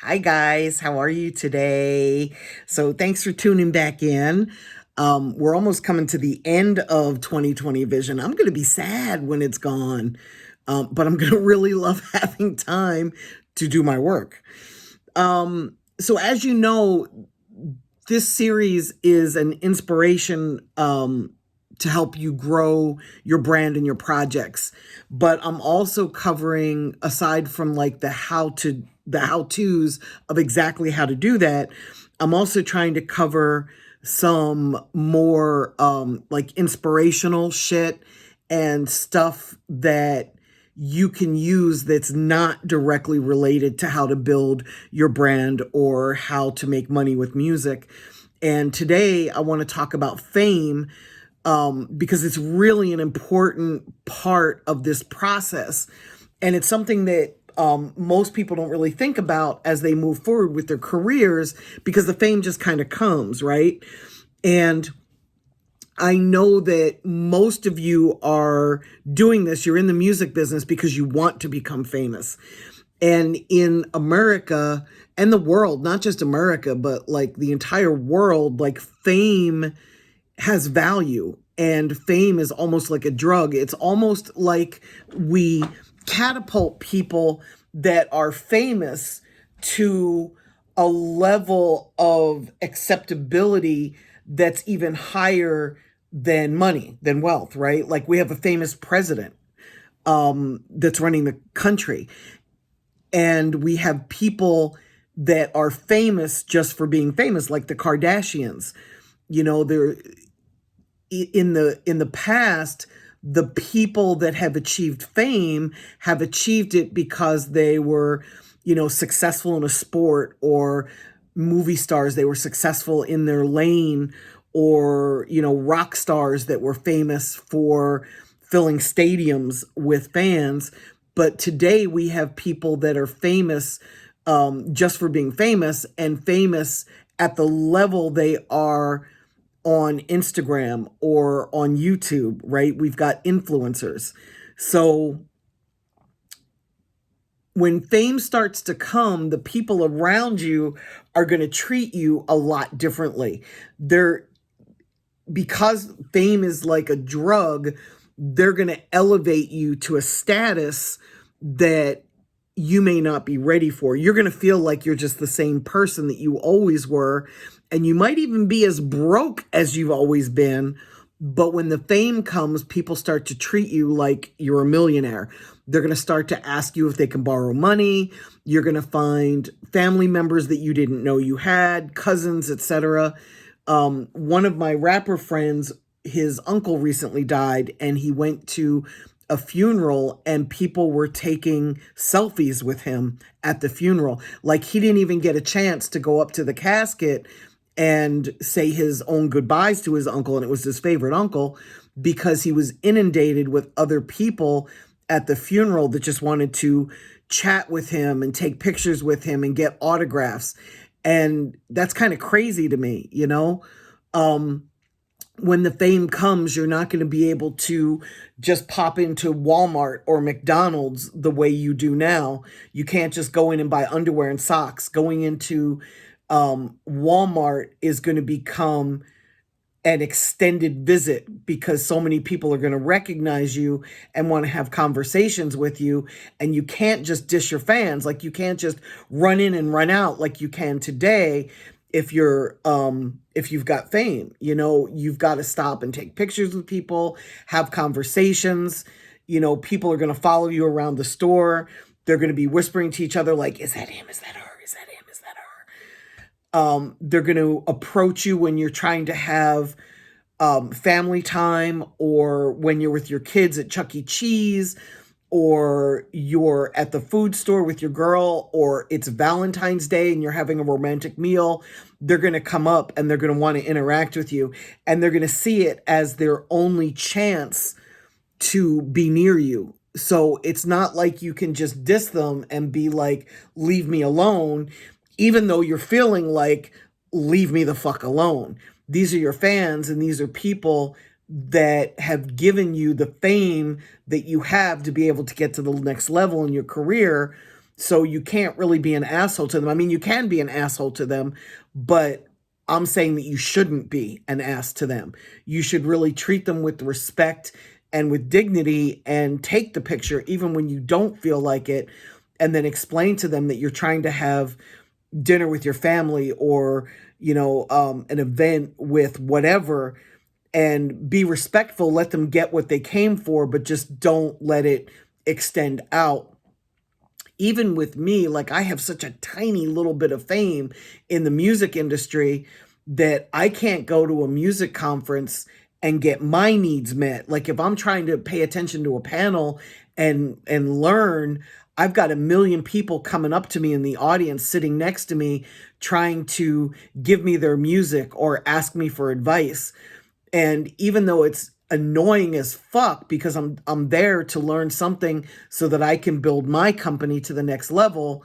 Hi, guys. How are you today? So, thanks for tuning back in. We're almost coming to the end of 2020 vision. I'm going to be sad when it's gone, but I'm going to really love having time to do my work. So, as you know, this series is an inspiration to help you grow your brand and your projects. But I'm also covering, aside from like the how-tos of exactly how to do that, I'm also trying to cover some more like inspirational shit and stuff that you can use that's not directly related to how to build your brand or how to make money with music. And today I want to talk about fame, because it's really an important part of this process. And it's something that most people don't really think about as they move forward with their careers, because the fame just kind of comes, right? And I know that most of you are doing this. You're in the music business because you want to become famous. And in America and the world, not just America, but like the entire world, like fame has value, and fame is almost like a drug. It's almost like we catapult people that are famous to a level of acceptability that's even higher than money, than wealth, right? Like we have a famous president that's running the country, and we have people that are famous just for being famous, like the Kardashians. They're in the past, the people that have achieved fame have achieved it because they were, successful in a sport, or movie stars, they were successful in their lane, or, rock stars that were famous for filling stadiums with fans. But today we have people that are famous just for being famous, and famous at the level they are on Instagram or on YouTube, right? We've got influencers. So when fame starts to come, the people around you are going to treat you a lot differently. Because fame is like a drug, they're going to elevate you to a status that you may not be ready for. You're going to feel like you're just the same person that you always were. And you might even be as broke as you've always been. But when the fame comes, people start to treat you like you're a millionaire. They're going to start to ask you if they can borrow money. You're going to find family members that you didn't know you had, cousins, etc. One of my rapper friends, his uncle recently died, and he went to a funeral, and people were taking selfies with him at the funeral. Like he didn't even get a chance to go up to the casket and say his own goodbyes to his uncle, and it was his favorite uncle, because he was inundated with other people at the funeral that just wanted to chat with him and take pictures with him and get autographs. And that's kind of crazy to me, when the fame comes, you're not going to be able to just pop into Walmart or McDonald's the way you do now. You can't just go in and buy underwear and socks. Going into Walmart is going to become an extended visit, because so many people are going to recognize you and want to have conversations with you. And you can't just dish your fans. Like you can't just run in and run out like you can today. If you've got fame, you've got to stop and take pictures with people, have conversations. People are going to follow you around the store. They're going to be whispering to each other like, is that him? Is that her? Is that him? Is that her? They're going to approach you when you're trying to have family time, or when you're with your kids at Chuck E. Cheese, or you're at the food store with your girl, or it's Valentine's Day and you're having a romantic meal. They're going to come up and they're going to want to interact with you, and they're going to see it as their only chance to be near you. So it's not like you can just diss them and be like, leave me alone, even though you're feeling like, leave me the fuck alone. These are your fans, and these are people that have given you the fame that you have to be able to get to the next level in your career. So you can't really be an asshole to them. I mean, you can be an asshole to them, but I'm saying that you shouldn't be an ass to them. You should really treat them with respect and with dignity and take the picture even when you don't feel like it, and then explain to them that you're trying to have dinner with your family, or an event with whatever, and be respectful. Let them get what they came for, but just don't let it extend out. Even with me, like, I have such a tiny little bit of fame in the music industry that I can't go to a music conference and get my needs met. Like, if I'm trying to pay attention to a panel and learn, I've got a million people coming up to me in the audience, sitting next to me, trying to give me their music or ask me for advice. And even though it's annoying as fuck, because I'm there to learn something so that I can build my company to the next level,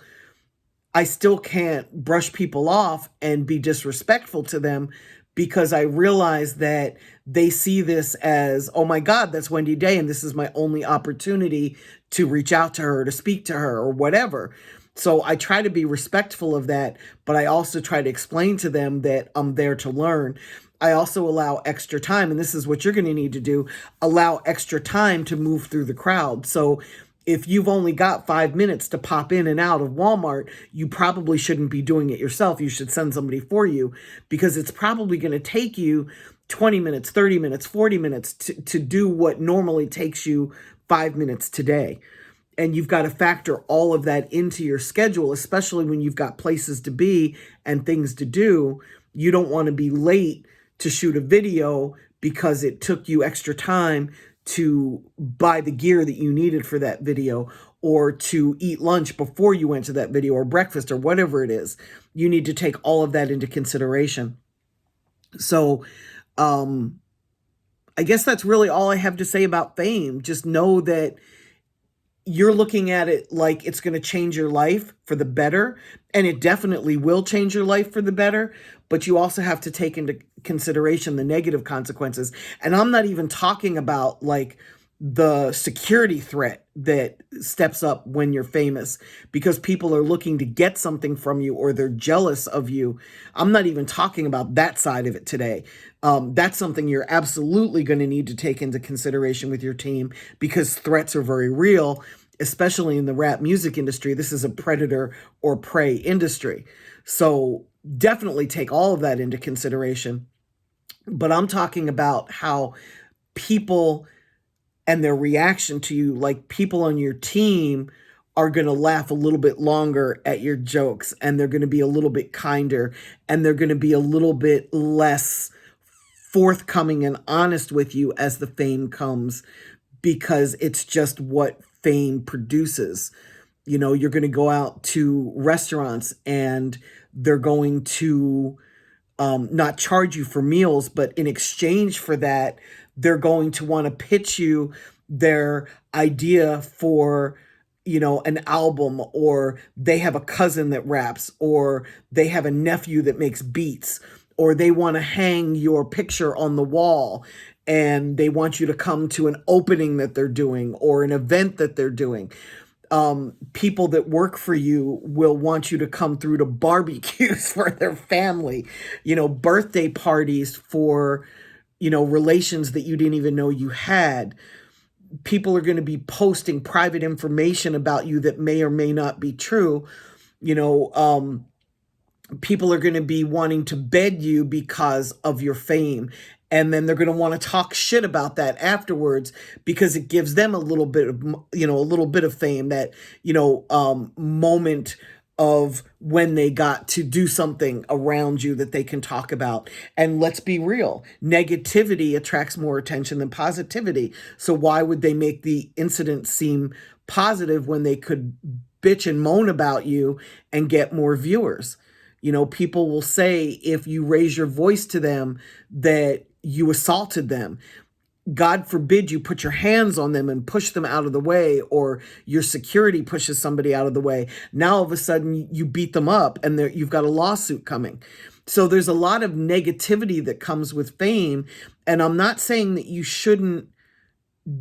I still can't brush people off and be disrespectful to them, because I realize that they see this as, oh my God, that's Wendy Day, and this is my only opportunity to reach out to her, to speak to her, or whatever. So I try to be respectful of that, but I also try to explain to them that I'm there to learn. I also allow extra time, and this is what you're going to need to do, allow extra time to move through the crowd. So if you've only got 5 minutes to pop in and out of Walmart, you probably shouldn't be doing it yourself. You should send somebody for you, because it's probably going to take you 20 minutes, 30 minutes, 40 minutes to do what normally takes you 5 minutes today. And you've got to factor all of that into your schedule, especially when you've got places to be and things to do. You don't want to be late to shoot a video because it took you extra time to buy the gear that you needed for that video, or to eat lunch before you went to that video, or breakfast, or whatever it is. You need to take all of that into consideration. So I guess that's really all I have to say about fame. Just know that you're looking at it like it's going to change your life for the better, and it definitely will change your life for the better, but you also have to take into consideration the negative consequences. And I'm not even talking about like the security threat that steps up when you're famous, because people are looking to get something from you, or they're jealous of you. I'm not even talking about that side of it today. That's something you're absolutely going to need to take into consideration with your team, because threats are very real, especially in the rap music industry. This is a predator or prey industry. So definitely take all of that into consideration. But I'm talking about how people and their reaction to you, like people on your team, are going to laugh a little bit longer at your jokes, and they're going to be a little bit kinder, and they're going to be a little bit less forthcoming and honest with you as the fame comes, because it's just what fame produces. You're going to go out to restaurants, and they're going to not charge you for meals, but in exchange for that, they're going to want to pitch you their idea for, an album, or they have a cousin that raps, or they have a nephew that makes beats, or they want to hang your picture on the wall, and they want you to come to an opening that they're doing, or an event that they're doing. People that work for you will want you to come through to barbecues for their family, birthday parties for, relations that you didn't even know you had. People are going to be posting private information about you that may or may not be true. People are going to be wanting to bed you because of your fame. And then they're going to want to talk shit about that afterwards, because it gives them a little bit of fame, that, moment of when they got to do something around you that they can talk about. And let's be real, negativity attracts more attention than positivity. So why would they make the incident seem positive when they could bitch and moan about you and get more viewers? People will say, if you raise your voice to them, that you assaulted them. God forbid you put your hands on them and push them out of the way, or your security pushes somebody out of the way. Now, all of a sudden, you beat them up, and you've got a lawsuit coming. So there's a lot of negativity that comes with fame. And I'm not saying that you shouldn't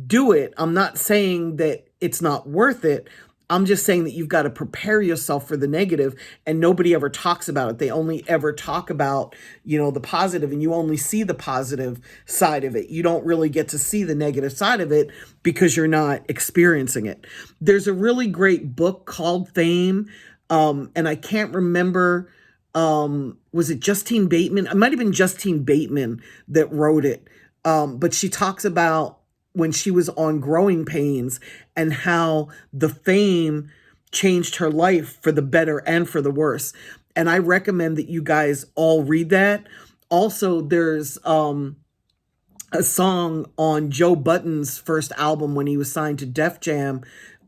do it. I'm not saying that it's not worth it. I'm just saying that you've got to prepare yourself for the negative, and nobody ever talks about it. They only ever talk about, the positive, and you only see the positive side of it. You don't really get to see the negative side of it because you're not experiencing it. There's a really great book called Fame, and I can't remember, was it Justine Bateman? It might have been Justine Bateman that wrote it. But she talks about when she was on Growing Pains and how the fame changed her life for the better and for the worse. And I recommend that you guys all read that. Also, there's a song on Joe Budden's first album when he was signed to Def Jam.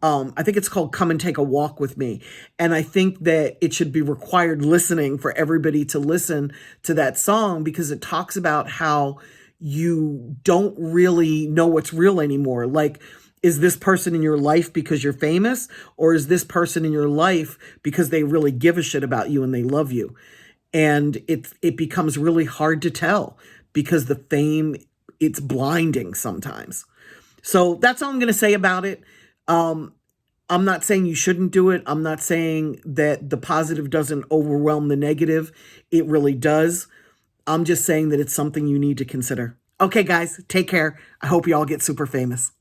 I think it's called Come and Take a Walk with Me. And I think that it should be required listening for everybody to listen to that song, because it talks about how you don't really know what's real anymore. Like, is this person in your life because you're famous, or is this person in your life because they really give a shit about you and they love you? And it becomes really hard to tell because the fame, it's blinding sometimes. So that's all I'm going to say about it. I'm not saying you shouldn't do it. I'm not saying that the positive doesn't overwhelm the negative. It really does. I'm just saying that it's something you need to consider. Okay, guys, take care. I hope you all get super famous.